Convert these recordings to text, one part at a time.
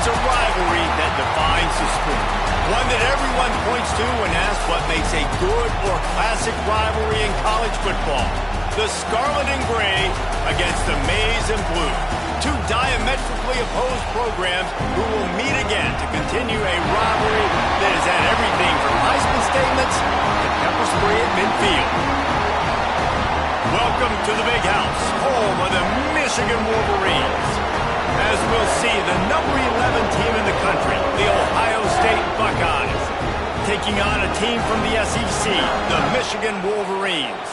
It's a rivalry that defines the sport. One that everyone points to when asked what makes a good or classic rivalry in college football. The Scarlet and Gray against the Maize and Blue. Two diametrically opposed programs who will meet again to continue a rivalry that has had everything from Heisman statements to pepper spray at midfield. Welcome to the Big House, home of the Michigan Wolverines. As we'll see, the number 11 team in the country, the Ohio State Buckeyes, taking on a team from the SEC, the Michigan Wolverines.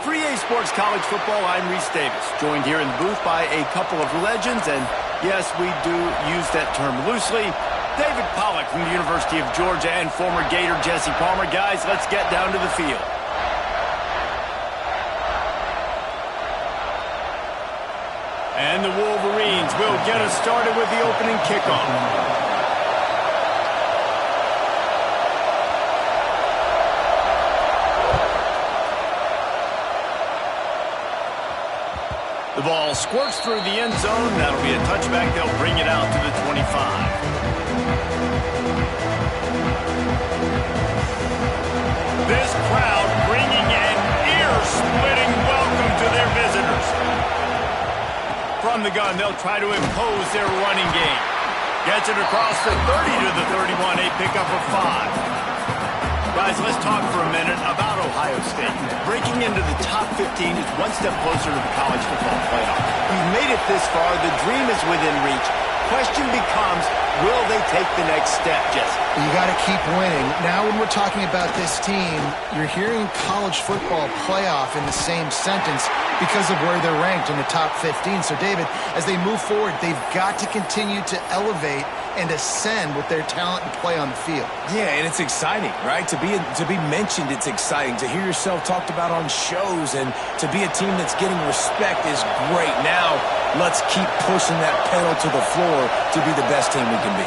For EA Sports College Football, I'm Reese Davis, joined here in the booth by a couple of legends, and yes, we do use that term loosely. David Pollack from the University of Georgia and former Gator Jesse Palmer. Guys, let's get down to the field. And the Wolverines will get us started with the opening kickoff. The ball squirts through the end zone. That'll be a touchback. They'll bring it out to the 25. This crowd bringing an ear-splitting welcome to their visitors. From the gun, they'll try to impose their running game. Gets it across the 30 to the 31, a pickup of 5. Guys, let's talk for a minute about Ohio State. Breaking into the top 15 is one step closer to the college football playoff. We've made it this far. The dream is within reach. Question becomes, will they take the next step, Jesse? You got to keep winning. Now when we're talking about this team, you're hearing college football playoff in the same sentence because of where they're ranked in the top 15. So, David, as they move forward, they've got to continue to elevate and ascend with their talent and play on the field. Yeah, and it's exciting, right? To be mentioned, it's exciting. To hear yourself talked about on shows and to be a team that's getting respect is great. Now, let's keep pushing that pedal to the floor to be the best team we can be.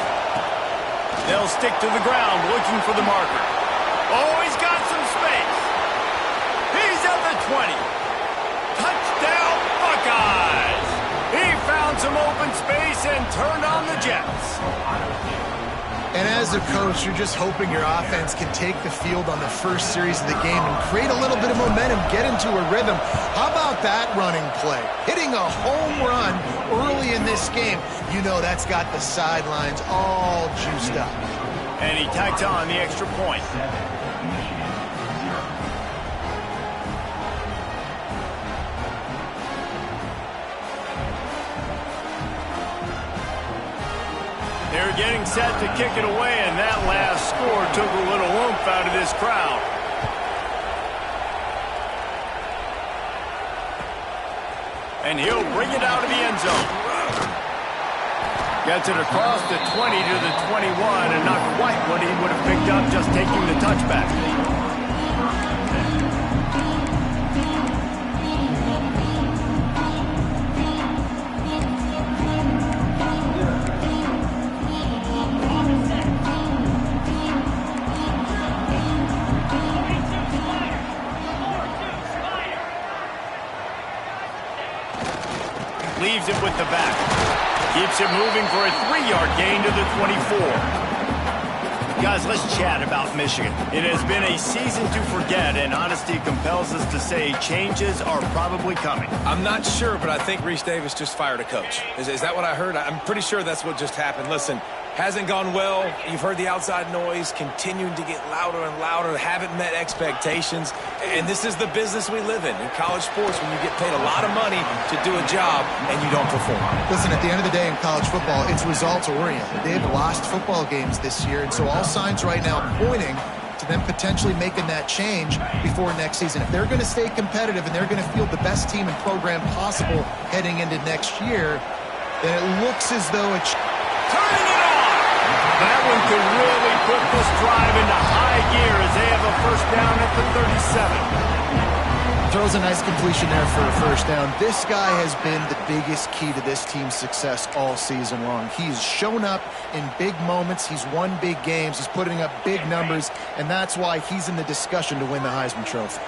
They'll stick to the ground looking for the marker. Oh, he's got some space. He's at the 20. Touchdown, Buckeyes! He found some open space and turned on the Jets. And as a coach, you're just hoping your offense can take the field on the first series of the game and create a little bit of momentum, get into a rhythm. How about that running play? Hitting a home run early in this game. You know that's got the sidelines all juiced up. And he tacked on the extra point. They're getting set to kick it away, and that last score took a little oomph out of this crowd. And he'll bring it out of the end zone. Gets it across the 20 to the 21, and not quite what he would have picked up just taking the touchback. Leaves it with the back. Keeps it moving for a 3-yard gain to the 24. Guys, let's chat about Michigan. It has been a season to forget, and honesty compels us to say changes are probably coming. I'm not sure, but I think Reese Davis just fired a coach. Is that what I heard? I'm pretty sure that's what just happened. Listen, hasn't gone well. You've heard the outside noise continuing to get louder and louder. Haven't met expectations. And this is the business we live in college sports, when you get paid a lot of money to do a job and you don't perform. Listen, at the end of the day in college football, it's results oriented. They've lost football games this year, and so all signs right now pointing to them potentially making that change before next season. If they're going to stay competitive and they're going to field the best team and program possible heading into next year, then it looks as though it's turning it on. That one could really put this drive into high gear as they have a first down at the 37. Throws a nice completion there for a first down. This guy has been the biggest key to this team's success all season long. He's shown up in big moments. He's won big games. He's putting up big numbers, and that's why he's in the discussion to win the Heisman Trophy.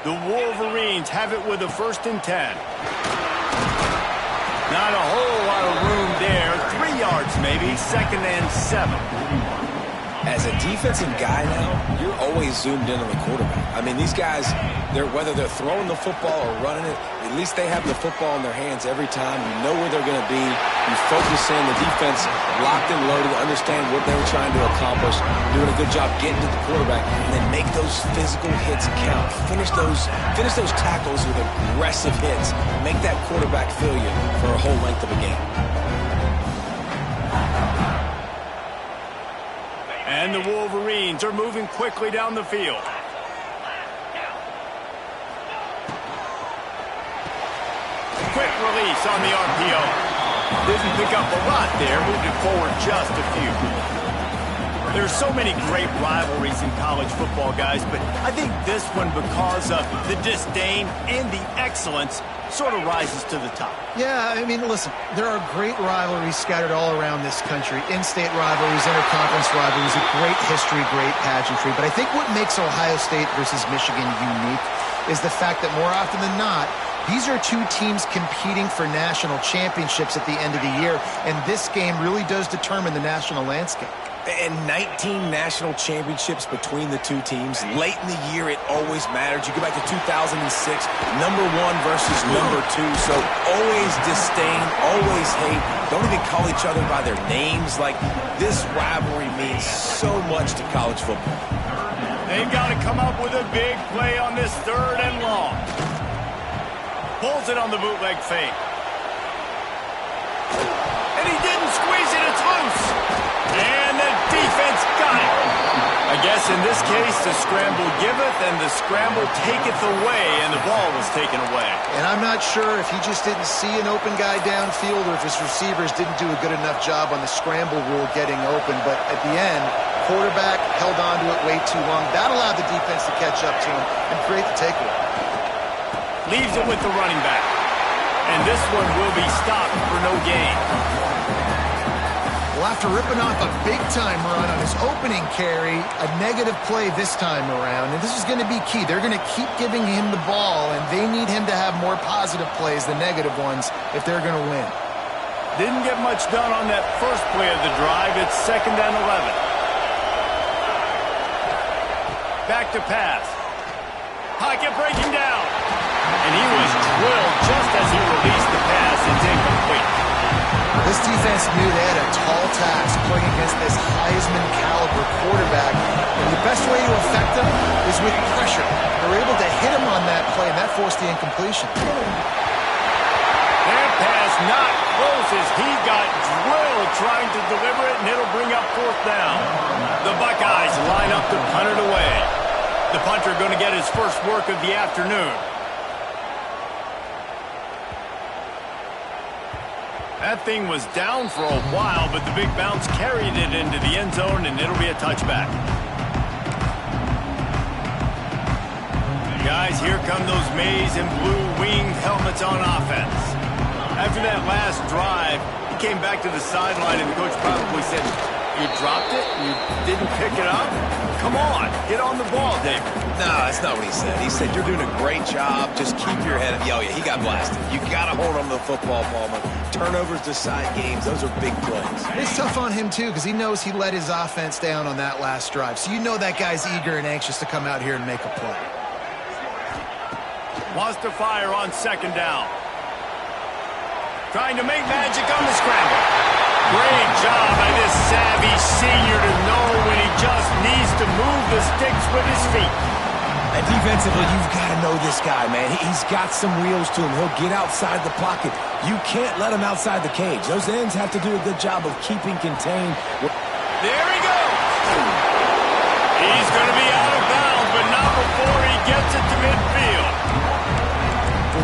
The Wolverines have it with a 1st and 10. Not a whole lot of room there. 3 yards maybe, 2nd and 7. As a defensive guy now, you're always zoomed in on the quarterback. I mean, these guys, whether they're throwing the football or running it, at least they have the football in their hands every time. You know where they're going to be. You focus in. The defense locked and loaded, understand what they were trying to accomplish, doing a good job getting to the quarterback, and then make those physical hits count. Finish those tackles with aggressive hits. Make that quarterback feel you for a whole length of a game. And the Wolverines are moving quickly down the field. Quick release on the RPO. Didn't pick up a lot there, moved it forward just a few. There's so many great rivalries in college football, guys, but I think this one, because of the disdain and the excellence, sort of rises to the top. Yeah, I mean, listen, there are great rivalries scattered all around this country. In-state rivalries, interconference rivalries, a great history, great pageantry. But I think what makes Ohio State versus Michigan unique is the fact that more often than not, these are two teams competing for national championships at the end of the year, and this game really does determine the national landscape. And 19 national championships between the two teams. Late in the year, it always mattered. You go back to 2006, number 1 versus number 2. So always disdain, always hate. Don't even call each other by their names. Like, this rivalry means so much to college football. They've got to come up with a big play on this 3rd and long. Pulls it on the bootleg fake. And he didn't squeeze it. It's loose. And the defense got it. I guess in this case, the scramble giveth and the scramble taketh away, and the ball was taken away. And I'm not sure if he just didn't see an open guy downfield or if his receivers didn't do a good enough job on the scramble rule getting open. But at the end, quarterback held on to it way too long. That allowed the defense to catch up to him and create the takeaway. Leaves it with the running back. And this one will be stopped for no gain. Well, after ripping off a big-time run on his opening carry, a negative play this time around, and this is going to be key. They're going to keep giving him the ball, and they need him to have more positive plays than negative ones if they're going to win. Didn't get much done on that first play of the drive. It's 2nd and 11. Back to pass. Pocket breaking down. And he was drilled just as he released the pass. It's incomplete. This defense knew they had a tall task playing against this Heisman-caliber quarterback, and the best way to affect him is with pressure. They were able to hit him on that play, and that forced the incompletion. That pass not close as he got drilled trying to deliver it, and it'll bring up 4th down. The Buckeyes line up to punt it away. The punter going to get his first work of the afternoon. That thing was down for a while, but the big bounce carried it into the end zone, and it'll be a touchback. Guys, here come those maize and blue winged helmets on offense. After that last drive, he came back to the sideline, and the coach probably said, "You dropped it? You didn't pick it up? Come on, get on the ball, David." No, that's not what he said. He said, "You're doing a great job. Just keep your head up." Oh, yeah, he got blasted. You got to hold on to the football, Palmer. Turnovers decide games. Those are big plays. It's tough on him, too, because he knows he let his offense down on that last drive. So you know that guy's eager and anxious to come out here and make a play. Wants to fire on 2nd down. Trying to make magic on the scramble. Great job by this savvy senior to know when he just needs to move the sticks with his feet. And defensively, you've got to know this guy, man. He's got some wheels to him. He'll get outside the pocket. You can't let him outside the cage. Those ends have to do a good job of keeping contained. There he goes. He's going to be out of bounds, but not before he gets it to midfield.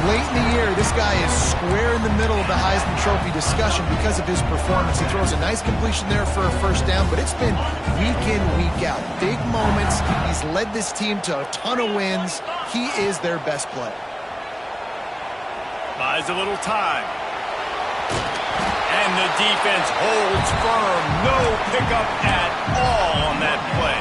Late in the year, this guy is square in the middle of the Heisman Trophy discussion because of his performance. He throws a nice completion there for a 1st down, but it's been week in, week out. Big moments. He's led this team to a ton of wins. He is their best player. Buys a little time. And the defense holds firm. No pickup at all on that play.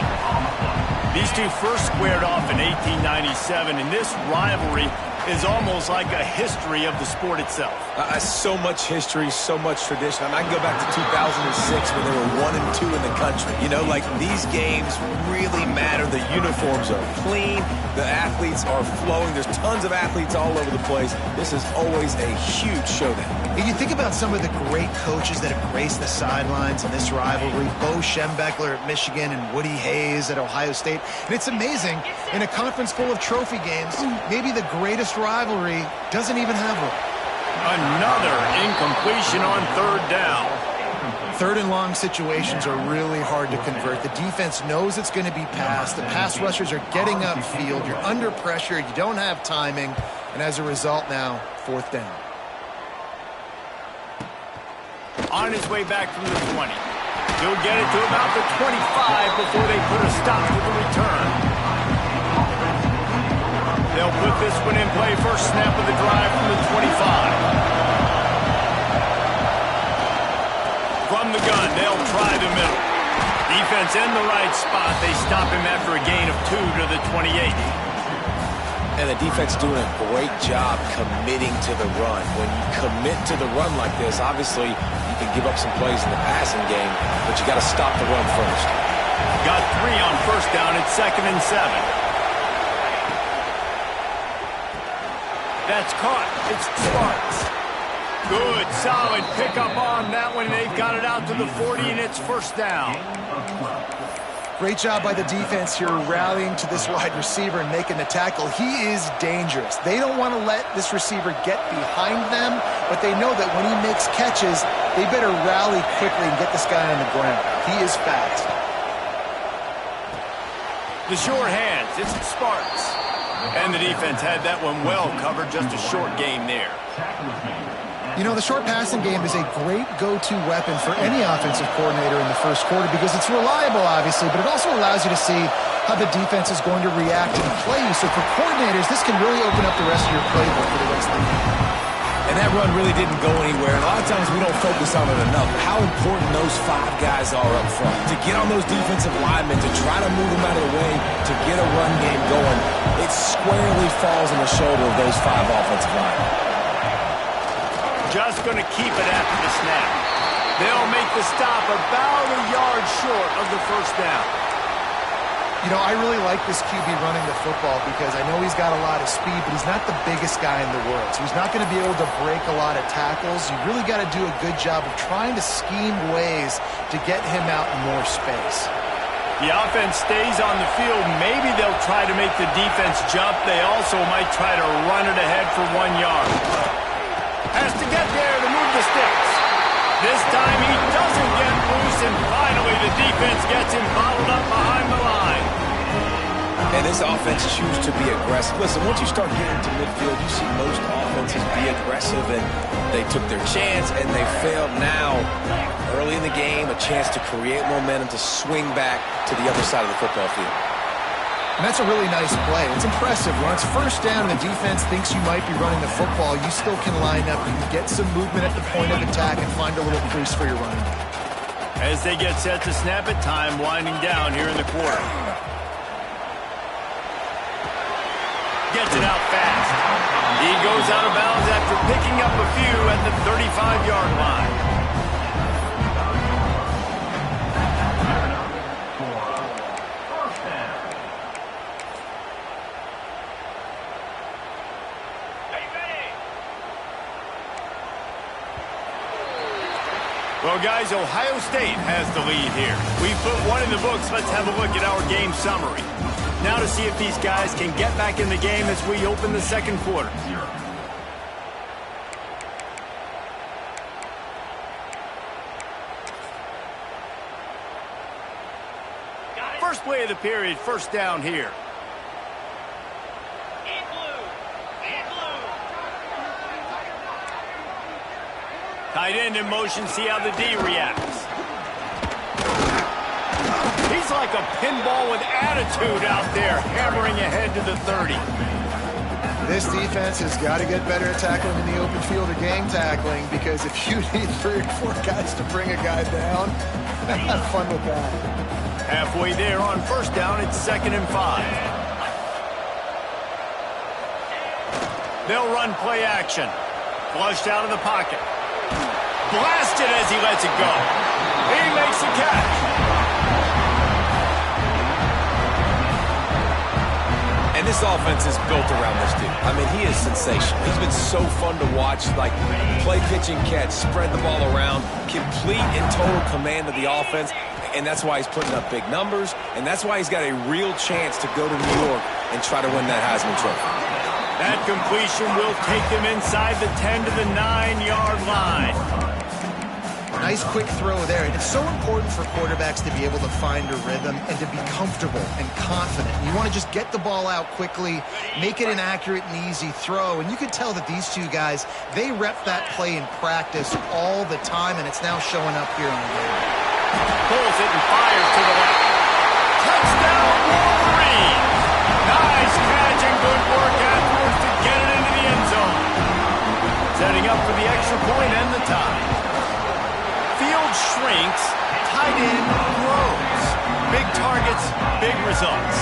These two first squared off in 1897, and this rivalry is almost like a history of the sport itself. So much history, so much tradition. I can go back to 2006 when they were 1-2 in the country. You know, like these games really matter. The uniforms are clean. The athletes are flowing. There's tons of athletes all over the place. This is always a huge showdown. And you think about some of the great coaches that have graced the sidelines in this rivalry. Bo Schembechler at Michigan and Woody Hayes at Ohio State. And it's amazing, in a conference full of trophy games, maybe the greatest rivalry doesn't even have one. Another incompletion on third down. Third and long situations are really hard to convert. The defense knows it's going to be passed. The pass rushers are getting upfield. You're under pressure. You don't have timing. And as a result now, fourth down. On his way back from the 20. He'll get it to about the 25 before they put a stop to the return. They'll put this one in play. First snap of the drive from the 25. From the gun, they'll try the middle. Defense in the right spot. They stop him after a gain of 2 to the 28. And the defense doing a great job committing to the run. When you commit to the run like this, obviously you can give up some plays in the passing game, but you got to stop the run first. Got 3 on first down. It's 2nd and 7. That's caught. It's Sparks. Good, solid pickup on that one. They've got it out to the 40, and it's first down. Great job by the defense here rallying to this wide receiver and making the tackle. He is dangerous. They don't want to let this receiver get behind them, but they know that when he makes catches, they better rally quickly and get this guy on the ground. He is fast. The short hands, it's Sparks. And the defense had that one well covered, just a short game there. You know, the short passing game is a great go-to weapon for any offensive coordinator in the first quarter because it's reliable, obviously, but it also allows you to see how the defense is going to react and play you. So for coordinators, this can really open up the rest of your playbook for the rest of the game. And that run really didn't go anywhere. And a lot of times we don't focus on it enough. How important those 5 guys are up front. To get on those defensive linemen, to try to move them out of the way, to get a run game going, it squarely falls on the shoulder of those 5 offensive linemen. Just going to keep it after the snap. They'll make the stop about a yard short of the first down. You know, I really like this QB running the football because I know he's got a lot of speed, but he's not the biggest guy in the world. So he's not going to be able to break a lot of tackles. You really got to do a good job of trying to scheme ways to get him out in more space. The offense stays on the field. Maybe they'll try to make the defense jump. They also might try to run it ahead for 1 yard. Has to get there to move the sticks. This time he doesn't get loose, and finally the defense gets him bottled up behind the line. And this offense chooses to be aggressive. Listen, once you start getting to midfield, you see most offenses be aggressive, and they took their chance, and they failed. Now, early in the game, a chance to create momentum, to swing back to the other side of the football field. And that's a really nice play. It's impressive. When it's first down and the defense thinks you might be running the football, you still can line up. You can get some movement at the point of attack and find a little crease for your running back. As they get set to snap it, time winding down here in the quarter. Gets it out fast. He goes out of bounds after picking up a few at the 35-yard line. Well, guys, Ohio State has the lead here. We put one in the books. Let's have a look at our game summary. Now to see if these guys can get back in the game as we open the second quarter. First play of the period, first down here. Tight end in motion, see how the D reacts. He's like a pinball with attitude out there, hammering ahead to the 30. This defense has got to get better at tackling in the open field or gang tackling, because if you need 3 or 4 guys to bring a guy down, have fun with that. Halfway there on first down, it's 2nd and 5. They'll run play action. Flushed out of the pocket. Blasted as he lets it go. He makes the catch. And this offense is built around this dude. I mean, he is sensational. He's been so fun to watch, like play, pitch, and catch, spread the ball around, complete and total command of the offense, and that's why he's putting up big numbers, and that's why he's got a real chance to go to New York and try to win that Heisman Trophy. That completion will take them inside the 10 to the 9-yard line. Nice quick throw there, and it's so important for quarterbacks to be able to find a rhythm and to be comfortable and confident. You want to just get the ball out quickly, make it an accurate and easy throw, and you can tell that these two guys, they rep that play in practice all the time, and it's now showing up here on the game. Pulls it and fires to the left. Touchdown, Wolverine! Nice catch and good work afterwards to get it into the end zone. Setting up for the extra point and the tie. Field shrinks, tight end grows. Big targets, big results.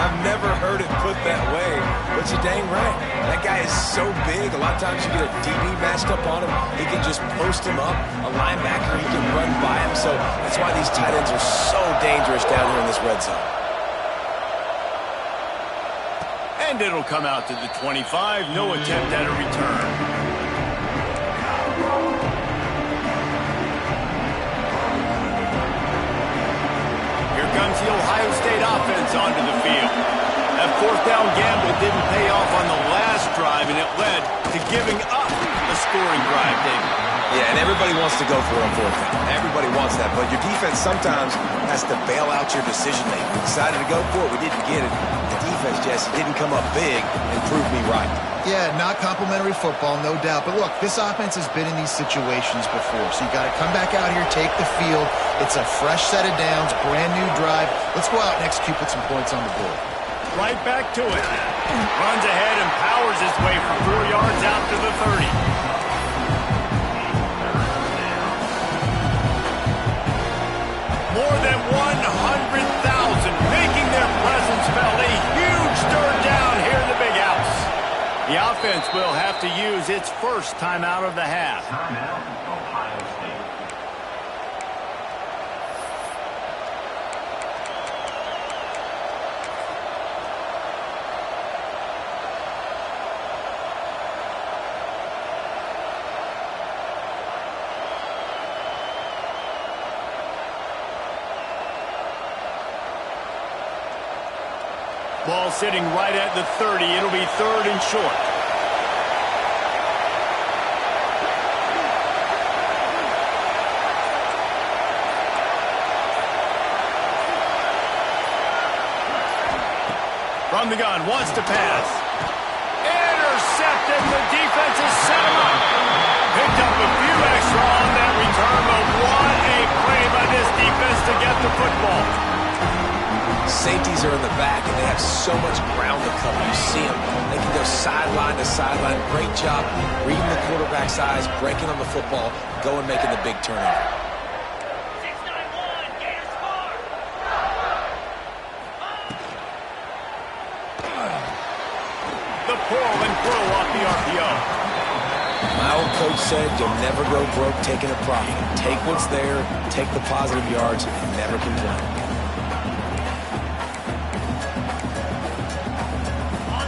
I've never heard it put that way, but you're dang right. That guy is so big. A lot of times you get a DB matched up on him. He can just post him up. A linebacker, he can run by him. So that's why these tight ends are so dangerous down here in this red zone. And it'll come out to the 25. No attempt at a return. Comes the Ohio State offense onto the field. That fourth down gamble didn't pay off on the last drive, and it led to giving up a scoring drive, David. Yeah, and everybody wants to go for it on fourth down. Everybody wants that, but your defense sometimes has to bail out your decision-making. We decided to go for it. We didn't get it. The defense, Jesse, didn't come up big and prove me right. Yeah, not complimentary football, no doubt. But look, this offense has been in these situations before, so you got to come back out here, take the field. It's a fresh set of downs, brand new drive. Let's go out and execute with some points on the board. Right back to it. Runs ahead and powers his way for 4 yards out to the 30. More than 100,000 making their presence felt. A huge third down here in the big house. The offense will have to use its first timeout of the half. Ball sitting right at the 30. It'll be third and short. From the gun, wants to pass. Intercepted. The defense has set him up. Picked up a few extra on that return, but what a play by this defense to get the football. Safeties are in the back, and they have so much ground to cover. You see them. They can go sideline to sideline. Great job reading the quarterback's eyes, breaking on the football, going making the big turnover. The pull and throw off the RPO. My old coach said you'll never go broke taking a profit. Take what's there, take the positive yards, and never complain.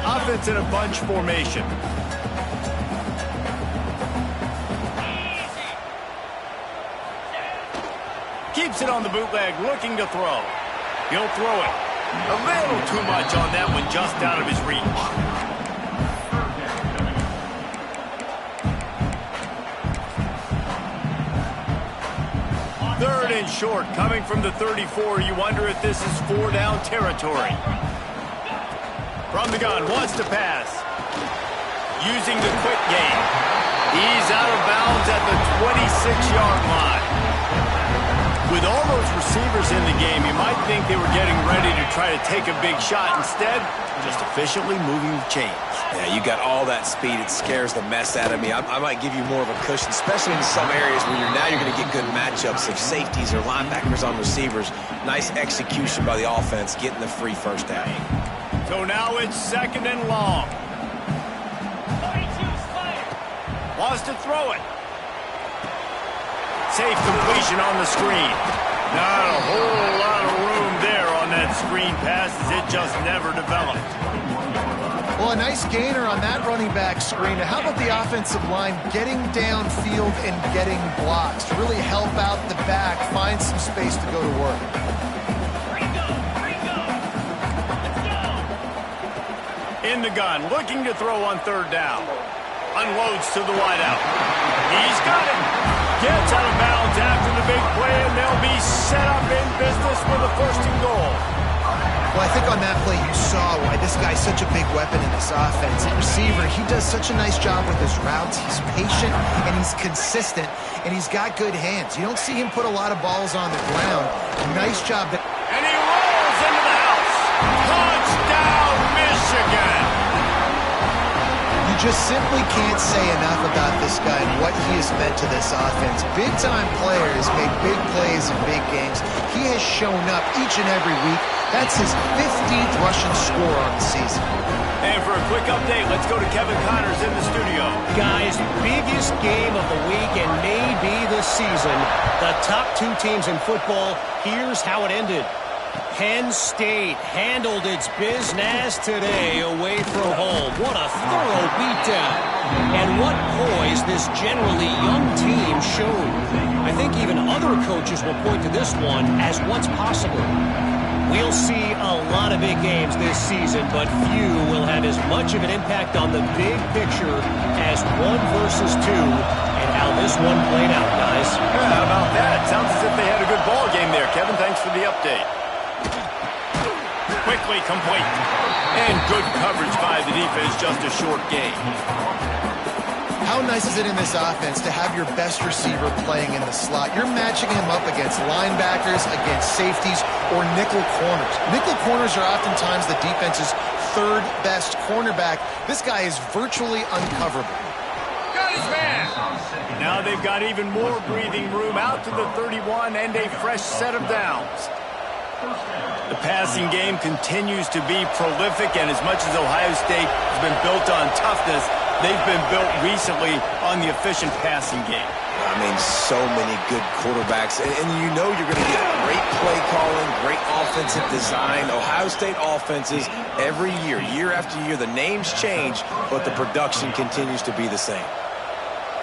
Offense in a bunch formation. Keeps it on the bootleg, looking to throw. He'll throw it. A little too much on that one, just out of his reach. Third and short, coming from the 34. You wonder if this is 4-down territory. From the gun, wants to pass. Using the quick game. He's out of bounds at the 26-yard line. With all those receivers in the game, you might think they were getting ready to try to take a big shot. Instead, just efficiently moving the chains. Yeah, you got all that speed. It scares the mess out of me. I might give you more of a cushion, especially in some areas where you're going to get good matchups of safeties or linebackers on receivers. Nice execution by the offense, getting the free first down. So now it's second and long. Wants to throw it. Safe completion on the screen. Not a whole lot of room there on that screen pass as it just never developed. Well, a nice gainer on that running back screen. How about the offensive line getting downfield and getting blocks to really help out the back, find some space to go to work? In the gun, looking to throw on third down. Unloads to the wideout. He's got it. Gets out of bounds after the big play, and they'll be set up in business with a first and goal. Well, I think on that play you saw why this guy's such a big weapon in this offense. At receiver, he does such a nice job with his routes. He's patient, and he's consistent, and he's got good hands. You don't see him put a lot of balls on the ground. Nice job. And he rolls into the house. Touchdown, Michigan. You just simply can't say enough about this guy and what he has meant to this offense. Big-time players make big plays in big games. He has shown up each and every week. That's his 15th rushing score on the season. And for a quick update, let's go to Kevin Connors in the studio. Guys, biggest game of the week and maybe the season. The top two teams in football, here's how it ended. Penn State handled its business today away from home. What a thorough beatdown. And what poise this generally young team showed. I think even other coaches will point to this one as what's possible. We'll see a lot of big games this season, but few will have as much of an impact on the big picture as 1 versus 2 and how this one played out, guys. Yeah, how about that? Sounds as if they had a good ball game there. Kevin, thanks for the update. Quickly complete. And good coverage by the defense, just a short gain. How nice is it in this offense to have your best receiver playing in the slot? You're matching him up against linebackers, against safeties, or nickel corners. Nickel corners are oftentimes the defense's third best cornerback. This guy is virtually uncoverable. Got his man. Now they've got even more breathing room out to the 31 and a fresh set of downs. The passing game continues to be prolific, and as much as Ohio State has been built on toughness, they've been built recently on the efficient passing game. I mean, so many good quarterbacks, and you know you're going to get great play calling, great offensive design. Ohio State offenses every year, year after year, the names change, but the production continues to be the same.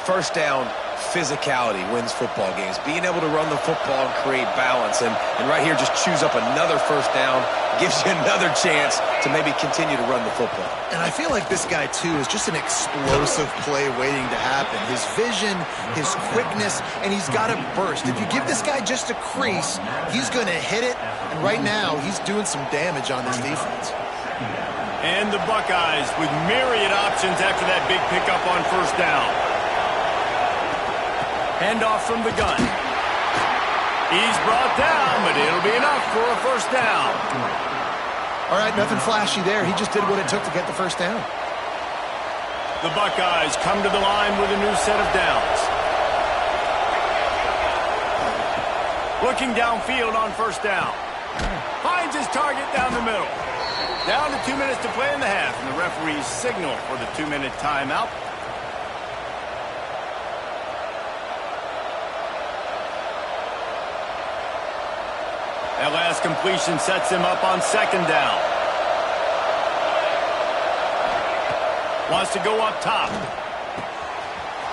First down, physicality wins football games. Being able to run the football and create balance, and right here just choose up another first down, gives you another chance to maybe continue to run the football. And I feel like this guy, too, is just an explosive play waiting to happen. His vision, his quickness, and he's got a burst. If you give this guy just a crease, he's going to hit it, and right now he's doing some damage on this defense. And the Buckeyes with myriad options after that big pickup on first down. Handoff from the gun. He's brought down, but it'll be enough for a first down. All right, nothing flashy there. He just did what it took to get the first down. The Buckeyes come to the line with a new set of downs. Looking downfield on first down. Finds his target down the middle. Down to 2 minutes to play in the half, and the referees signal for the 2-minute timeout. That last completion sets him up on second down. Wants to go up top.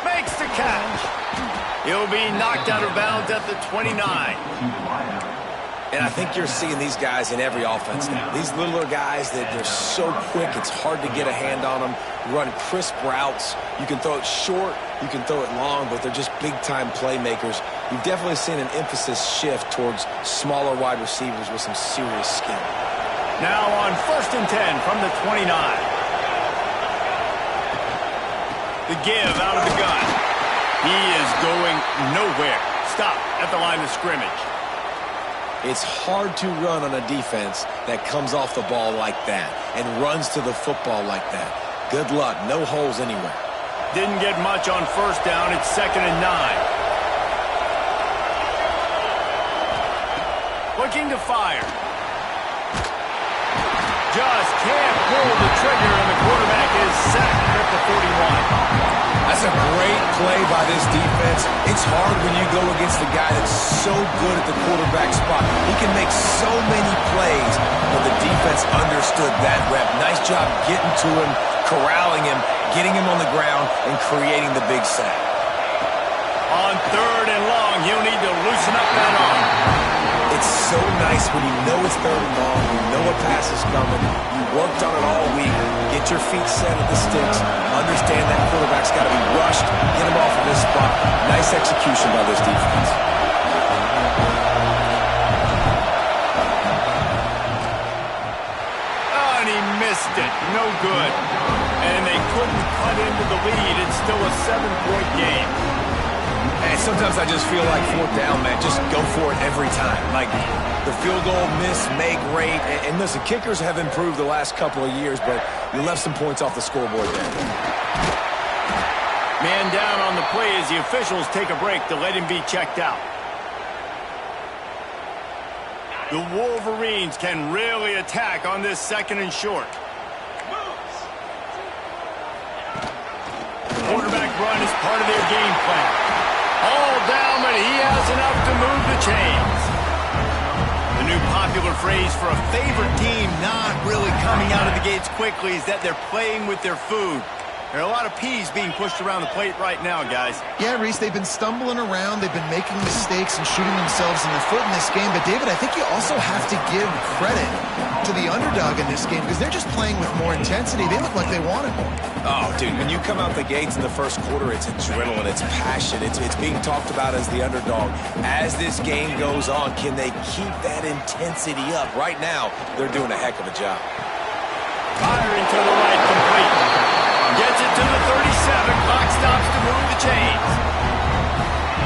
Makes the catch. He'll be knocked out of bounds at the 29. And I think you're seeing these guys in every offense now. These littler guys, that they're so quick, it's hard to get a hand on them. Run crisp routes. You can throw it short, you can throw it long, but they're just big-time playmakers. You've definitely seen an emphasis shift towards smaller wide receivers with some serious skill. Now on 1st and 10 from the 29. The give out of the gun. He is going nowhere. Stop at the line of scrimmage. It's hard to run on a defense that comes off the ball like that and runs to the football like that. Good luck. No holes anywhere. Didn't get much on first down. It's 2nd and 9. Looking to fire. Just can't pull the trigger, and the quarterback is sacked at the 41. That's That's a great play by this defense. It's hard when you go against a guy that's so good at the quarterback spot. He can make so many plays, but the defense understood that rep. Nice job getting to him, corralling him, getting him on the ground, and creating the big sack. On 3rd and long, he'll need to loosen up that arm. It's so nice when you know it's 3rd and long, you know a pass is coming, you worked on it all week, get your feet set at the sticks, understand that quarterback's got to be rushed, get him off of this spot. Nice execution by this defense. Oh, and he missed it. No good. And they couldn't cut into the lead. It's still a 7-point game. And sometimes I just feel like 4th down, man, just go for it every time. Like the field goal, miss, make, rate. And listen, kickers have improved the last couple of years, but you left some points off the scoreboard there. Man down on the play as the officials take a break to let him be checked out. The Wolverines can really attack on this 2nd and short. The quarterback run is part of their game plan. All down, but he has enough to move the chains. The new popular phrase for a favorite team not really coming out of the gates quickly is that they're playing with their food. There are a lot of peas being pushed around the plate right now, guys. Yeah, Reese, they've been stumbling around. They've been making mistakes and shooting themselves in the foot in this game. But, David, I think you also have to give credit to the underdog in this game because they're just playing with more intensity. They look like they wanted more. Oh, dude, when you come out the gates in the first quarter, it's adrenaline, it's passion, it's being talked about as the underdog. As this game goes on, can they keep that intensity up? Right now, they're doing a heck of a job. Firing to the right, complete. Gets it to the 37. Clock stops to move the chains.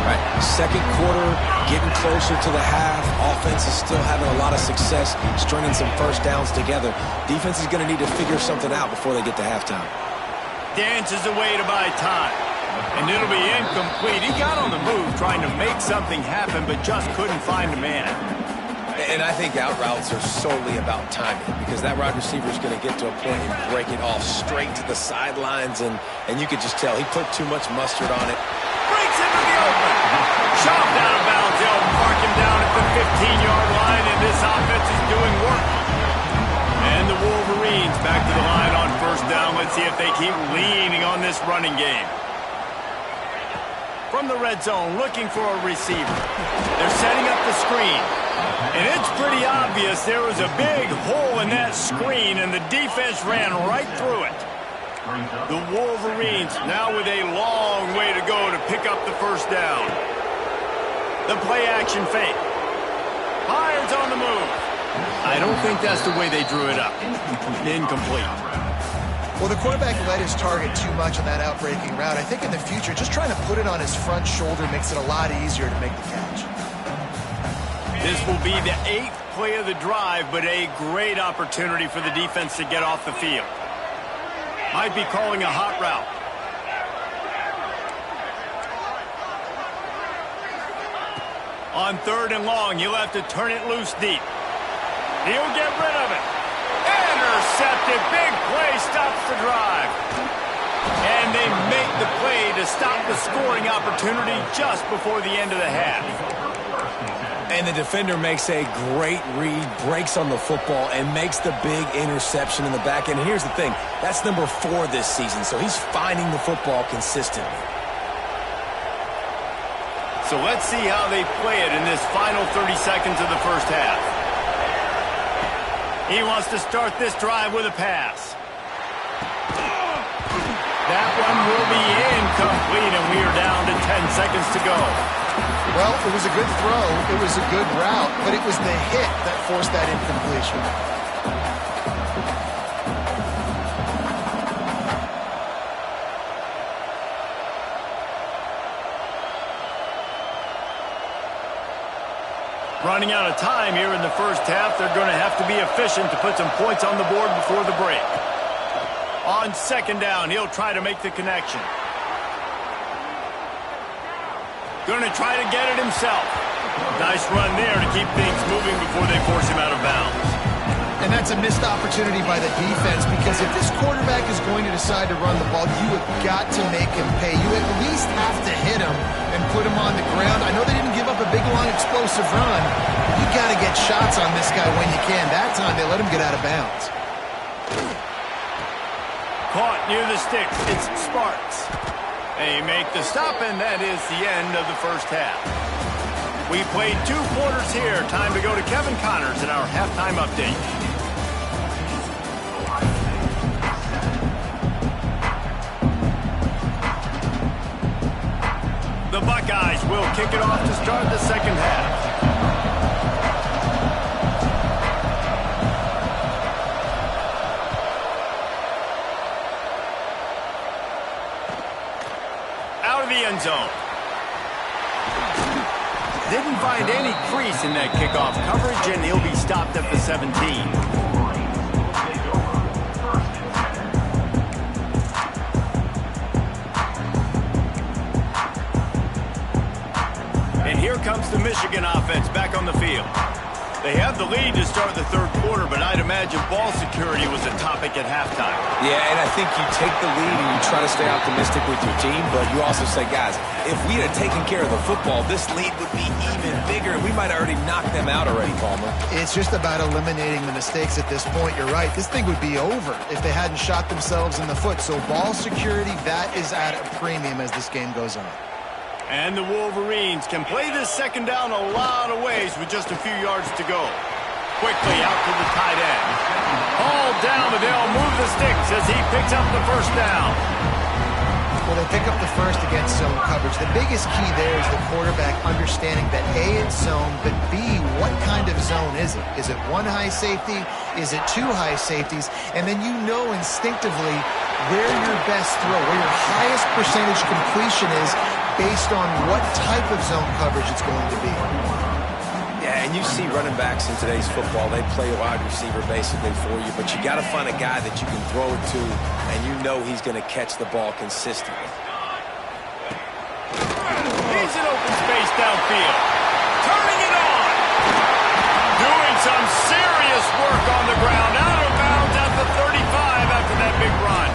Right. 2nd quarter, getting closer to the half. Offense is still having a lot of success, stringing some 1st downs together. Defense is going to need to figure something out before they get to halftime. Dances away to buy time. And it'll be incomplete. He got on the move trying to make something happen, but just couldn't find a man. And I think out routes are solely about timing because that wide receiver is going to get to a point and break it off straight to the sidelines, and you could just tell he put too much mustard on it. Breaks into the open. Chopped out of bounds. They'll mark him down at the 15-yard line, and this offense is doing work. And the Wolverines back to the line on 1st down. Let's see if they keep leaning on this running game. From the red zone, looking for a receiver. They're setting up the screen. And it's pretty obvious there was a big hole in that screen, and the defense ran right through it. The Wolverines now with a long way to go to pick up the 1st down. The play-action fake. Byard's on the move. I don't think that's the way they drew it up. Incomplete. Well, the quarterback let his target too much on that outbreaking route. I think in the future, just trying to put it on his front shoulder makes it a lot easier to make the catch. This will be the 8th play of the drive, but a great opportunity for the defense to get off the field. Might be calling a hot route. On 3rd and long, he'll have to turn it loose deep. He'll get rid of it. Intercepted. Big play stops the drive. And they make the play to stop the scoring opportunity just before the end of the half. And the defender makes a great read, breaks on the football, and makes the big interception in the back end. And here's the thing, that's number 4 this season, so he's finding the football consistently. So let's see how they play it in this final 30 seconds of the 1st half. He wants to start this drive with a pass. That one will be incomplete, and we are down to 10 seconds to go. Well, it was a good throw, it was a good route, but it was the hit that forced that incompletion. Running out of time here in the 1st half, they're going to have to be efficient to put some points on the board before the break. On 2nd down, he'll try to make the connection. Going to try to get it himself. Nice run there to keep things moving before they force him out of bounds. And that's a missed opportunity by the defense, because if this quarterback is going to decide to run the ball, you have got to make him pay. You at least have to hit him and put him on the ground. I know they didn't give up a big, long, explosive run, but you got to get shots on this guy when you can. That time they let him get out of bounds. Caught near the sticks. It's Sparks. They make the stop, and that is the end of the first half. We played 2 quarters here. Time to go to Kevin Connors in our halftime update. The Buckeyes will kick it off to start the second half. Out of the end zone. Didn't find any crease in that kickoff coverage, and he'll be stopped at the 17. And here comes the Michigan offense back on the field. They have the lead to start the third quarter, but I'd imagine ball security was a topic at halftime. Yeah, and I think you take the lead and you try to stay optimistic with your team, but you also say, guys, if we had taken care of the football, this lead would be even bigger, and we might have already knocked them out already, Palmer. It's just about eliminating the mistakes at this point. You're right. This thing would be over if they hadn't shot themselves in the foot. So ball security, that is at a premium as this game goes on. And the Wolverines can play this second down a lot of ways with just a few yards to go. Quickly out to the tight end. Hauled down, but they'll move the sticks as he picks up the first down. Well, they pick up the first against zone coverage. The biggest key there is the quarterback understanding that A, it's zone, but B, what kind of zone is it? Is it 1 high safety? Is it 2 high safeties? And then you know instinctively where your best throw, where your highest percentage completion is based on what type of zone coverage it's going to be. Yeah, and you see running backs in today's football, they play a wide receiver basically for you, but you got to find a guy that you can throw it to, and you know he's going to catch the ball consistently. He's in open space downfield. Turning it on. Doing some serious work on the ground. Out of bounds at the 35 after that big run.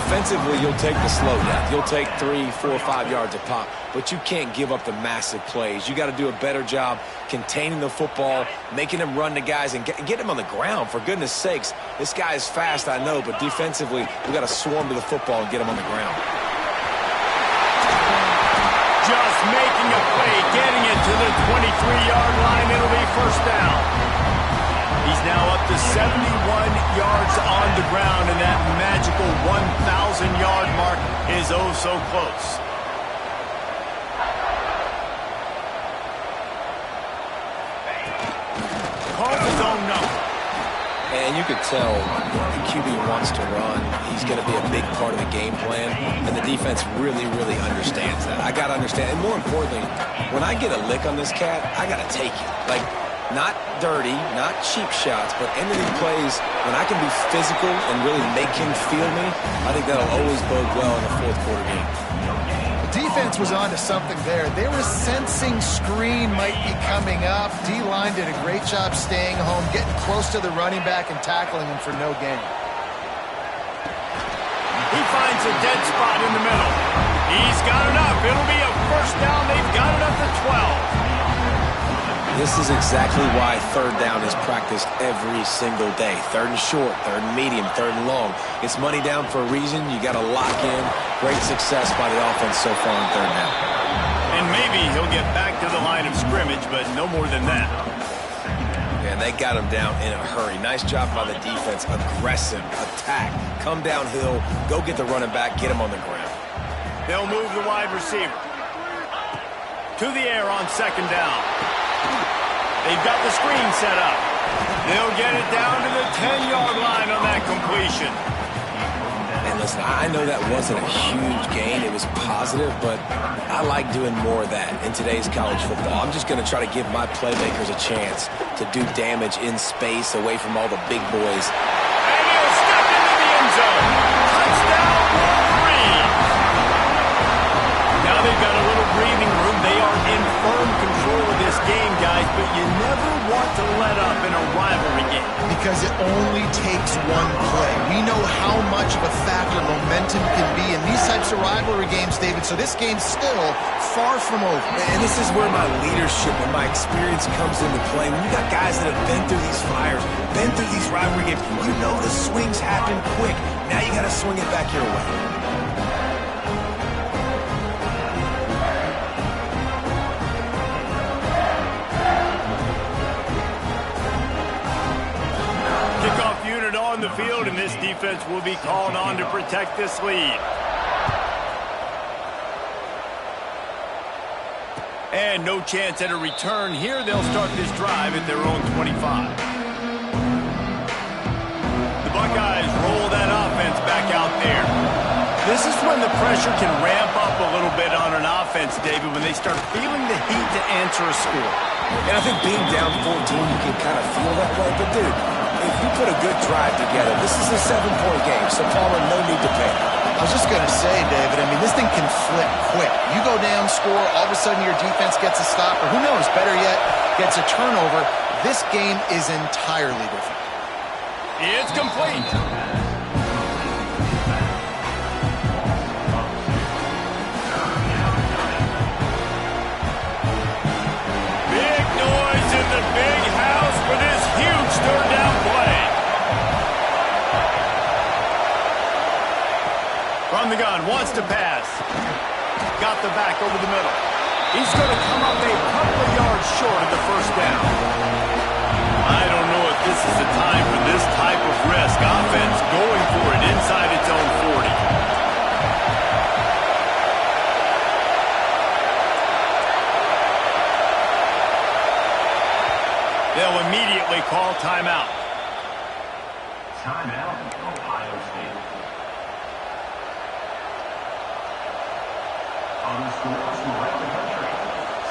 Defensively, you'll take the slow down. You'll take 3, 4, 5 yards a pop, but you can't give up the massive plays. You got to do a better job containing the football, making them run to guys, and get them on the ground. For goodness sakes, this guy is fast, I know, but defensively, we got to swarm to the football and get him on the ground. Just making a play, getting it to the 23-yard line. It'll be first down. He's now up to 71 yards on the ground, and that magical 1,000-yard mark is oh so close. Calls his own number. And you could tell the QB wants to run. He's going to be a big part of the game plan, and the defense really, really understands that. I got to understand, and more importantly, when I get a lick on this cat, I got to take it. Like, not dirty, not cheap shots, but ending plays when I can be physical and really make him feel me. I think that'll always bode well in a fourth quarter game. The defense was on to something there. They were sensing screen might be coming up. D-line did a great job staying home, getting close to the running back and tackling him for no gain. He finds a dead spot in the middle. He's got enough. It'll be a first down. They've got it up to 12. This is exactly why third down is practiced every single day. Third and short, third and medium, third and long. It's money down for a reason. You got to lock in. Great success by the offense so far on third down. And maybe he'll get back to the line of scrimmage, but no more than that. And they got him down in a hurry. Nice job by the defense. Aggressive attack. Come downhill. Go get the running back. Get him on the ground. They'll move the wide receiver to the air on second down. They've got the screen set up. They'll get it down to the 10-yard line on that completion. And listen, I know that wasn't a huge gain. It was positive, but I like doing more of that in today's college football. I'm just going to try to give my playmakers a chance to do damage in space away from all the big boys. And he'll step into the end zone. Touchdown, Wolverines. Now they've got a little breathing room. They are in firm control of this game, guys, but you never want to let up in a rivalry game. because it only takes one play. We know how much of a factor momentum can be in these types of rivalry games, David, so this game's still far from over. And this is where my leadership and my experience comes into play. When you got guys that have been through these fires, been through these rivalry games, you know the swings happen quick. Now you got to swing it back your way. On the field, and this defense will be called on to protect this lead. And no chance at a return here. They'll start this drive at their own 25. The Buckeyes roll that offense back out there. This is when the pressure can ramp up a little bit on an offense, David, when they start feeling the heat to answer a score. And I think being down 14, you can kind of feel that way. But, dude, if you put a good drive together, this is a 7-point game, so Palmer, no need to panic. I was just going to say, David, I mean, this thing can flip quick. You go down, score, all of a sudden your defense gets a stop, or who knows, better yet, gets a turnover. This game is entirely different. It's complete. Big noise in the big house for this huge third down play. From the gun, wants to pass. Got the back over the middle. He's going to come up a couple of yards short of the first down. I don't know if this is the time for this type of risk. Offense going for it inside its own 40. They'll immediately call timeout. Timeout, Ohio State. On the scores from around the country,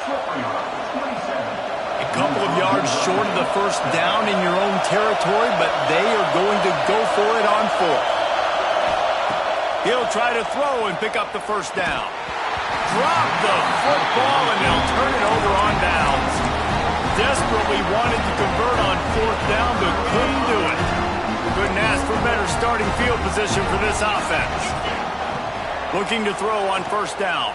Slippery on 27. A couple of yards short of the first down in your own territory, but they are going to go for it on 4th. He'll try to throw and pick up the first down. Drop the football, and they'll turn it over on downs. Desperately wanted to convert on 4th down, but couldn't do it. Couldn't ask for better starting field position for this offense. Looking to throw on first down.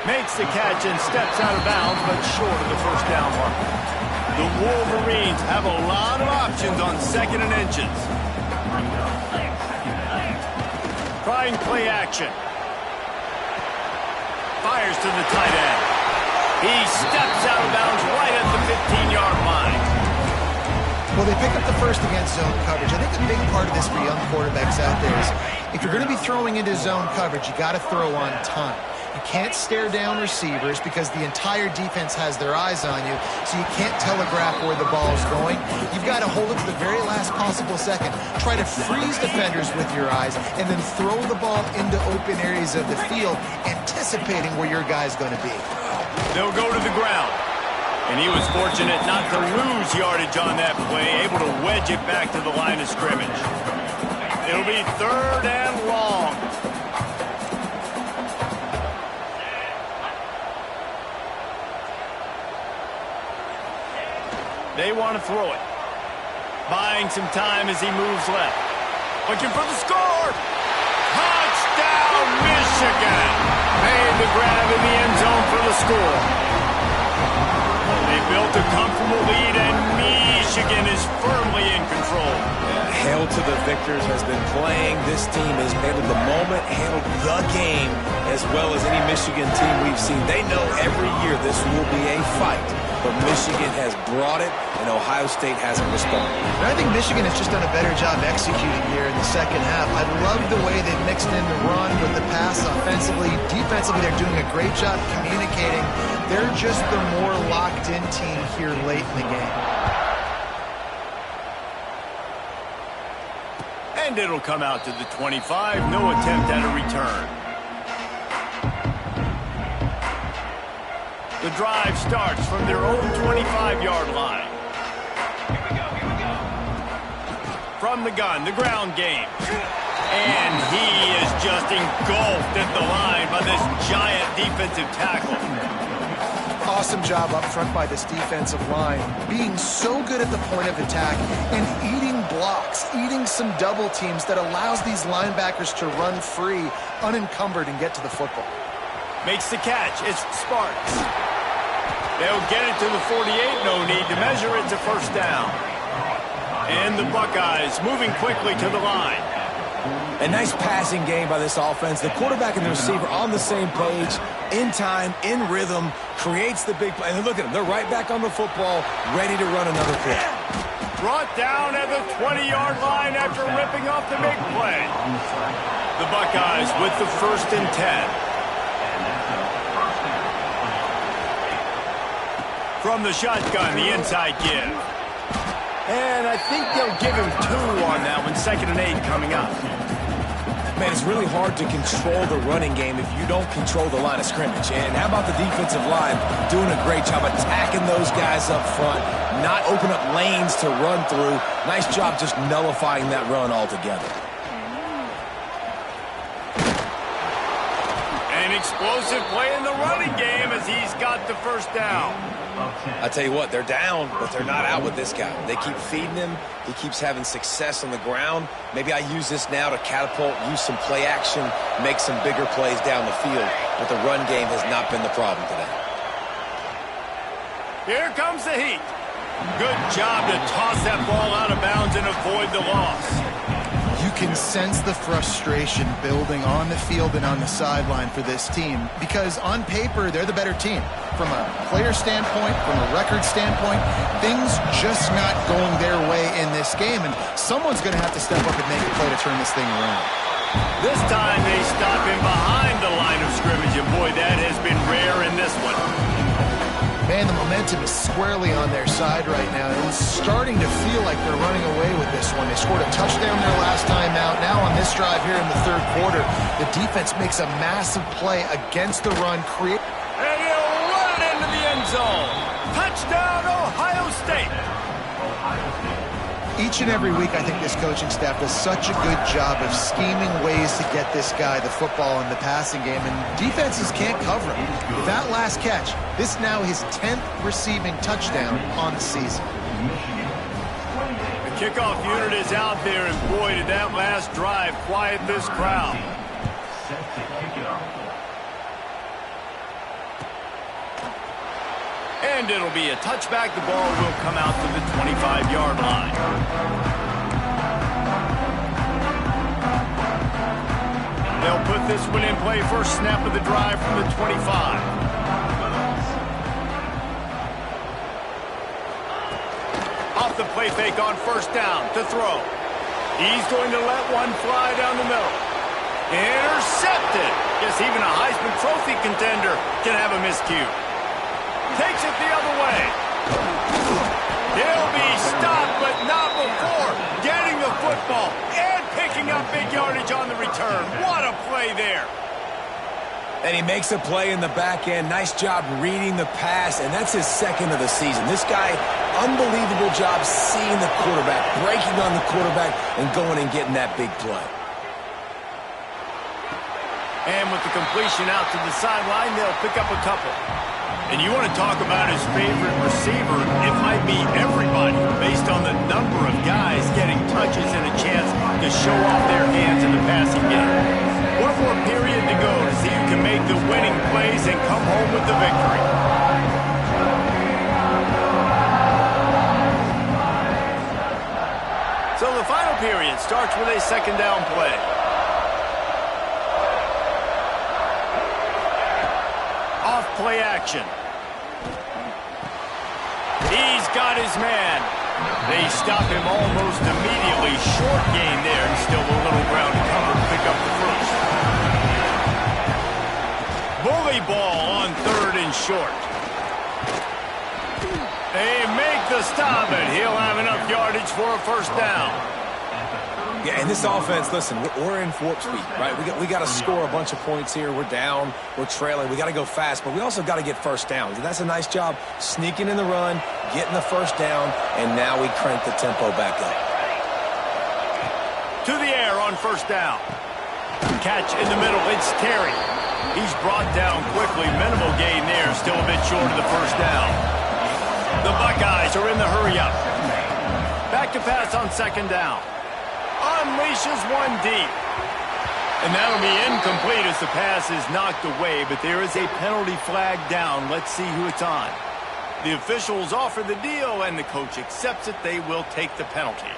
Makes the catch and steps out of bounds, but short of the first down mark. The Wolverines have a lot of options on 2nd and inches. Trying play action. Fires to the tight end. He steps out of bounds right at the 15-yard line. Well, they pick up the first against zone coverage. I think a big part of this for young quarterbacks out there is if you're going to be throwing into zone coverage, you got to throw on time. You can't stare down receivers because the entire defense has their eyes on you, so you can't telegraph where the ball is going. You've got to hold it to the very last possible second. Try to freeze defenders with your eyes, and then throw the ball into open areas of the field, anticipating where your guy's going to be. They'll go to the ground. And he was fortunate not to lose yardage on that play, able to wedge it back to the line of scrimmage. It'll be 3rd and long. They want to throw it. Buying some time as he moves left. Looking for the score. Touchdown, Michigan. Made the grab in the end zone for the score. They built a comfortable lead, and Michigan is firmly in control. Hail to the victors has been playing. This team has handled the moment, handled the game, as well as any Michigan team we've seen. They know every year this will be a fight, but Michigan has brought it, and Ohio State hasn't responded. And I think Michigan has just done a better job executing here in the second half. I love the way they've mixed in the run with the pass offensively. Defensively, they're doing a great job communicating. They're just the more locked-in team here late in the game. And it'll come out to the 25. No attempt at a return. The drive starts from their own 25-yard line. Here we go. From the gun, the ground game. And he is just engulfed at the line by this giant defensive tackle. awesome job up front by this defensive line, being so good at the point of attack and eating blocks, eating some double teams that allows these linebackers to run free, unencumbered, and get to the football. Makes the catch. It's Sparks. They'll get it to the 48. No need to measure it to first down. And the Buckeyes moving quickly to the line. A nice passing game by this offense. The quarterback and the receiver on the same page, in time, in rhythm, creates the big play. And look at them. They're right back on the football, ready to run another play. Brought down at the 20-yard line after ripping off the big play. The Buckeyes with the 1st and 10. From the shotgun, the inside give. And I think they'll give him 2 on that one. 2nd and 8 coming up. Man, it's really hard to control the running game if you don't control the line of scrimmage. And how about the defensive line doing a great job attacking those guys up front, not open up lanes to run through. Nice job just nullifying that run altogether. An explosive play in the running game as he's got the 1st down. I tell you what, they're down, but they're not out with this guy. They keep feeding him. He keeps having success on the ground. Maybe I use this now to catapult, use some play action, make some bigger plays down the field. But the run game has not been the problem today. Here comes the heat. Good job to toss that ball out of bounds and avoid the loss. You can sense the frustration building on the field and on the sideline for this team because on paper, they're the better team. From a player standpoint, from a record standpoint, things just not going their way in this game, and someone's going to have to step up and make a play to turn this thing around. This time they stop him behind the line of scrimmage, and boy, that has been rare in this one. Man, the momentum is squarely on their side right now. It's starting to feel like they're running away with this one. They scored a touchdown their last time out. Now on this drive here in the 3rd quarter, the defense makes a massive play against the run. And he'll run it into the end zone. Touchdown, Ohio State. Each and every week, I think this coaching staff does such a good job of scheming ways to get this guy the football in the passing game, and defenses can't cover him. With that last catch, this now his 10th receiving touchdown on the season. The kickoff unit is out there, and boy, did that last drive quiet this crowd. And it'll be a touchback. The ball will come out to the 25-yard line. They'll put this one in play. First snap of the drive from the 25. Off the play fake on 1st down to throw. He's going to let one fly down the middle. Intercepted. Guess even a Heisman Trophy contender can have a miscue. Takes it the other way. He'll be stopped, but not before getting the football and picking up big yardage on the return. What a play there. And he makes a play in the back end. Nice job reading the pass, and that's his 2nd of the season. This guy, unbelievable job seeing the quarterback, breaking on the quarterback, and going and getting that big play. And with the completion out to the sideline, they'll pick up a couple. And you want to talk about his favorite receiver, it might be everybody, based on the number of guys getting touches and a chance to show off their hands in the passing game. One more period to go to see who can make the winning plays and come home with the victory. So the final period starts with a 2nd down play. Off play action. He's got his man. They stop him almost immediately. Short gain there, and still a little ground to cover to pick up the 1st. Bully ball on 3rd and short. They make the stop, and he'll have enough yardage for a 1st down. Yeah, and this offense, listen, we're in warp speed, right? We got to score a bunch of points here. We're down. We're trailing. We got to go fast, but we also got to get 1st downs. And that's a nice job sneaking in the run, getting the 1st down, and now we crank the tempo back up. To the air on 1st down. Catch in the middle. It's Terry. He's brought down quickly. Minimal gain there. Still a bit short of the first down. The Buckeyes are in the hurry-up. Back to pass on second down. Unleashes one deep. And that'll be incomplete as the pass is knocked away, but there is a penalty flag down. Let's see who it's on. The officials offer the deal, and the coach accepts it. They will take the penalty.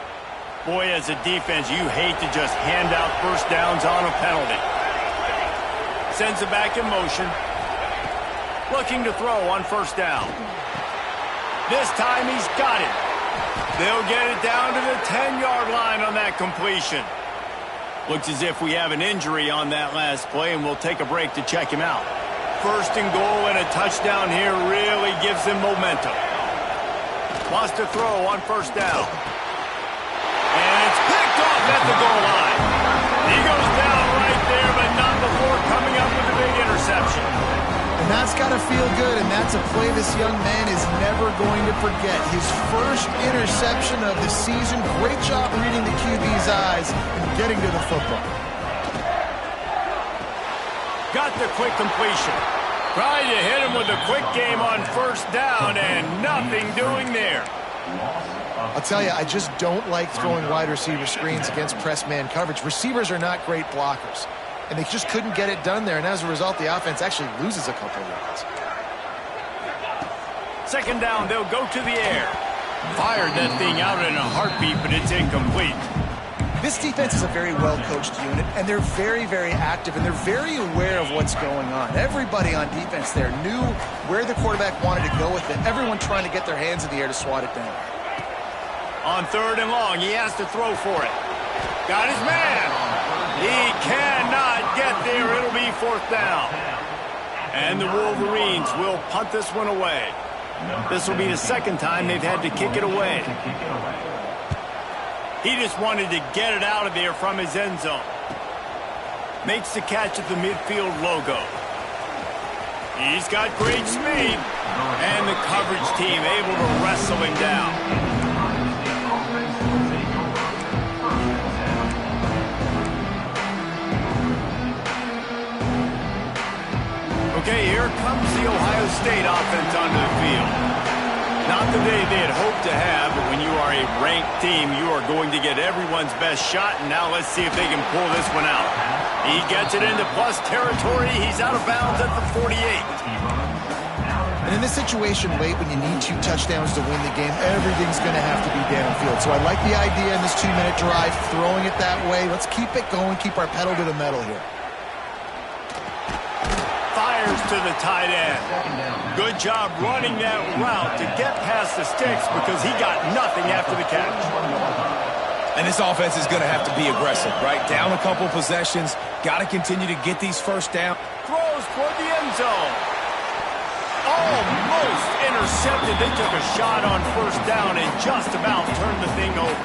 Boy, as a defense, you hate to just hand out first downs on a penalty. Sends it back in motion. Looking to throw on first down. This time he's got it. They'll get it down to the 10-yard line on that completion. Looks as if we have an injury on that last play, and we'll take a break to check him out. First and goal and a touchdown here really gives them momentum. Wants to throw on first down. And it's picked off at the goal line. He goes down right there, but not before coming up with a big interception. And that's got to feel good, and that's a play this young man is never going to forget. His first interception of the season. Great job reading the QB's eyes and getting to the football. Got the quick completion. Trying to hit him with a quick game on first down, and nothing doing there. I'll tell you, I just don't like throwing wide receiver screens against press man coverage. Receivers are not great blockers, and they just couldn't get it done there, and as a result, the offense actually loses a couple of yards. Second down, they'll go to the air. Fired that thing out in a heartbeat, but it's incomplete. This defense is a very well-coached unit, and they're very, very active, and they're very aware of what's going on. Everybody on defense there knew where the quarterback wanted to go with it. Everyone trying to get their hands in the air to swat it down. On third and long, he has to throw for it. Got his man. He cannot get there. It'll be fourth down. And the Wolverines will punt this one away. This will be the second time they've had to kick it away. He just wanted to get it out of there from his end zone. Makes the catch at the midfield logo. He's got great speed. And the coverage team able to wrestle him down. Okay, here comes the Ohio State offense onto the field. Not the day they had hoped to have, but when you are a ranked team, you are going to get everyone's best shot, and now let's see if they can pull this one out. He gets it into plus territory. He's out of bounds at the 48. And in this situation late when you need 2 touchdowns to win the game, everything's going to have to be downfield. So I like the idea in this 2-minute drive, throwing it that way. Let's keep it going, keep our pedal to the metal here. To the tight end. Good job running that route to get past the sticks because he got nothing after the catch. And this offense is going to have to be aggressive, right? Down a couple possessions. Got to continue to get these first down. Throws toward the end zone. Almost intercepted. They took a shot on first down and just about turned the thing over.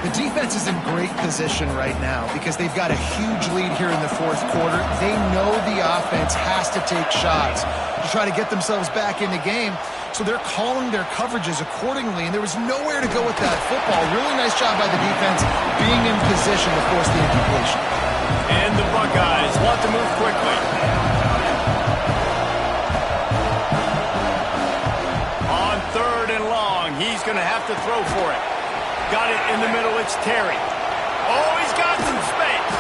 The defense is in great position right now because they've got a huge lead here in the fourth quarter. They know the offense has to take shots to try to get themselves back in the game, so they're calling their coverages accordingly, and there was nowhere to go with that football. Really nice job by the defense being in position to force the incompletion. And the Buckeyes want to move quickly. On third and long, he's going to have to throw for it. Got it in the middle, it's Terry. Oh, he's got some space.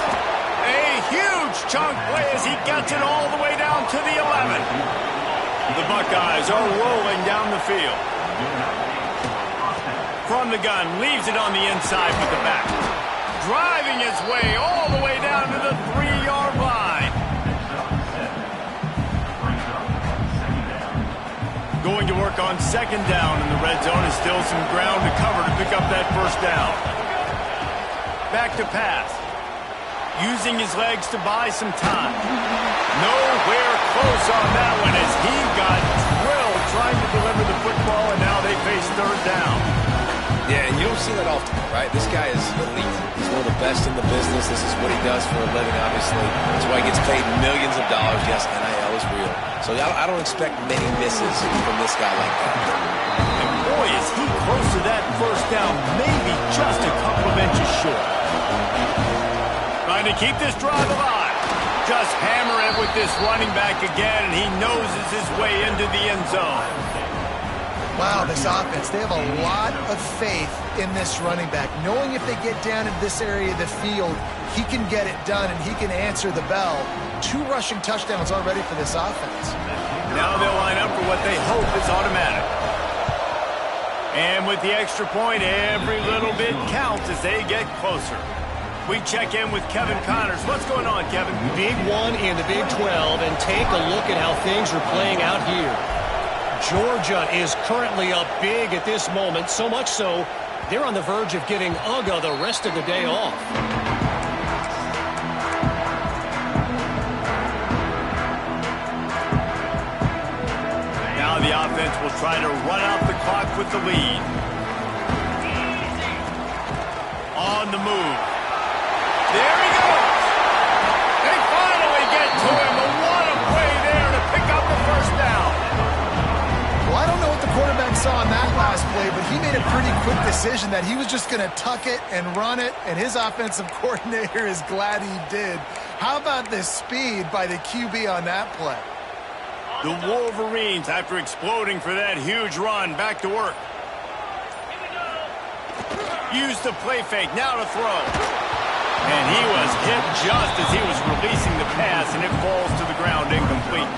A huge chunk play as he gets it all the way down to the 11. The Buckeyes are rolling down the field. From the gun, leaves it on the inside with the back. Driving his way all the way down to the 3-yard line. Going to work on second down in the red zone. Is still some ground to cover to pick up that first down. Back to pass. Using his legs to buy some time. Nowhere close on that one as he got drilled trying to deliver the football, and now they face third down. Yeah, and you don't see that often, right? This guy is elite. He's one of the best in the business. This is what he does for a living, obviously. That's why he gets paid millions of dollars. Yes, NIL is real. So I don't expect many misses from this guy like that. And boy, is he close to that first down, maybe just a couple of inches short. Trying to keep this drive alive. just hammer it with this running back again, and he noses his way into the end zone. Wow, this offense, they have a lot of faith in this running back. Knowing if they get down in this area of the field, he can get it done and he can answer the bell. 2 rushing touchdowns already for this offense. Now they'll line up for what they hope is automatic. And with the extra point, every little bit counts as they get closer. We check in with Kevin Connors. What's going on, Kevin? Big one in the Big 12, and take a look at how things are playing out here. Georgia is currently up big at this moment, so much so they're on the verge of giving UGA the rest of the day off. Now the offense will try to run out the clock with the lead. On the move. There he goes. They finally get to him. But what a play there to pick up the first down. Well, I don't know what the quarterback saw on that last play, but he made a pretty quick decision that he was just going to tuck it and run it, and his offensive coordinator is glad he did. How about the speed by the QB on that play? The Wolverines, after exploding for that huge run, back to work. Use the play fake, now to throw. And he was hit just as he was releasing the pass, and it falls to the ground incomplete.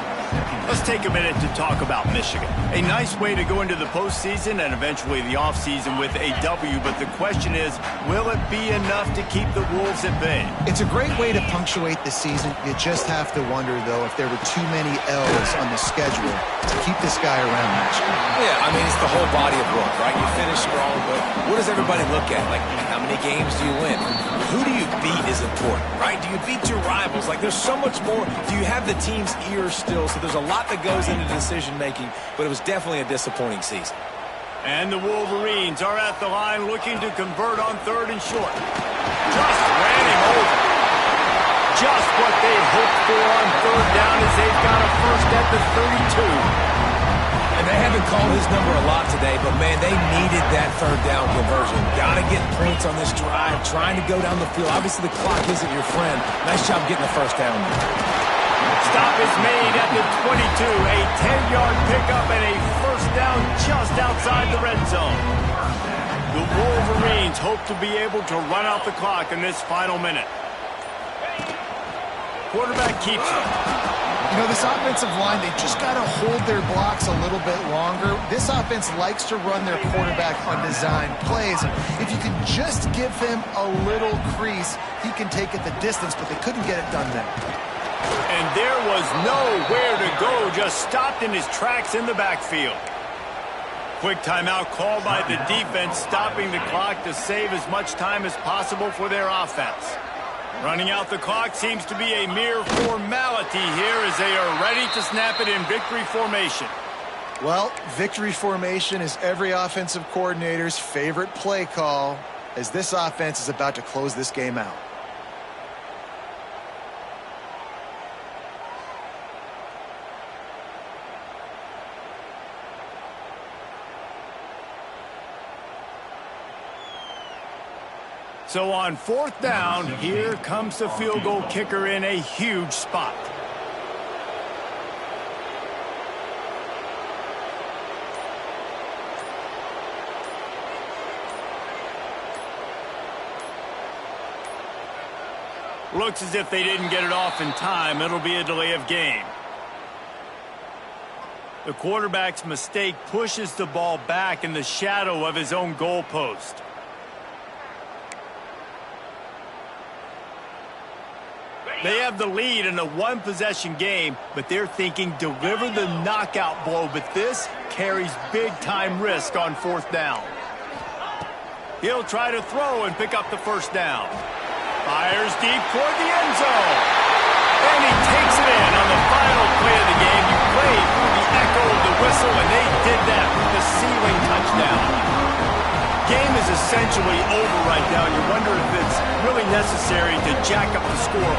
Let's take a minute to talk about Michigan. A nice way to go into the postseason and eventually the offseason with a W, but the question is, will it be enough to keep the Wolves at bay? It's a great way to punctuate the season. You just have to wonder, though, if there were too many L's on the schedule to keep this guy around next year. Yeah, I mean, it's the whole body of work, right? You finish strong, but what does everybody look at? Like, how many games do you win? Who do you beat is important, right? Do you beat your rivals? Like, there's so much more. Do you have the team's ear still? So there's a lot that goes into decision-making, but it was definitely a disappointing season. And the Wolverines are at the line looking to convert on 3rd and short. Just ran him over. Just what they hoped for on 3rd down as they've got a first at the 32. And they haven't called his number a lot today, but, man, they needed that 3rd down conversion. Got to get points on this drive, trying to go down the field. Obviously, the clock isn't your friend. Nice job getting the first down. Stop is made at the 22. A 10-yard pickup and a first down just outside the red zone. The Wolverines hope to be able to run out the clock in this final minute. Quarterback keeps it. You know, this offensive line, they just got to hold their blocks a little bit longer. This offense likes to run their quarterback on design plays. If you can just give him a little crease, he can take it the distance, but they couldn't get it done there. And there was nowhere to go, just stopped in his tracks in the backfield. Quick timeout called by the defense, stopping the clock to save as much time as possible for their offense. Running out the clock seems to be a mere formality here as they are ready to snap it in victory formation. Well, victory formation is every offensive coordinator's favorite play call as this offense is about to close this game out. So on 4th down, here comes the field goal kicker in a huge spot. Looks as if they didn't get it off in time. It'll be a delay of game. The quarterback's mistake pushes the ball back in the shadow of his own goalpost. They have the lead in a one-possession game, but they're thinking deliver the knockout blow, but this carries big-time risk on 4th down. He'll try to throw and pick up the first down. Fires deep toward the end zone. And he takes it in on the final play of the game. You played through the echo of the whistle, and they did that with the ceiling touchdown. Game is essentially over right now. You wonder if it's really necessary to jack up the score.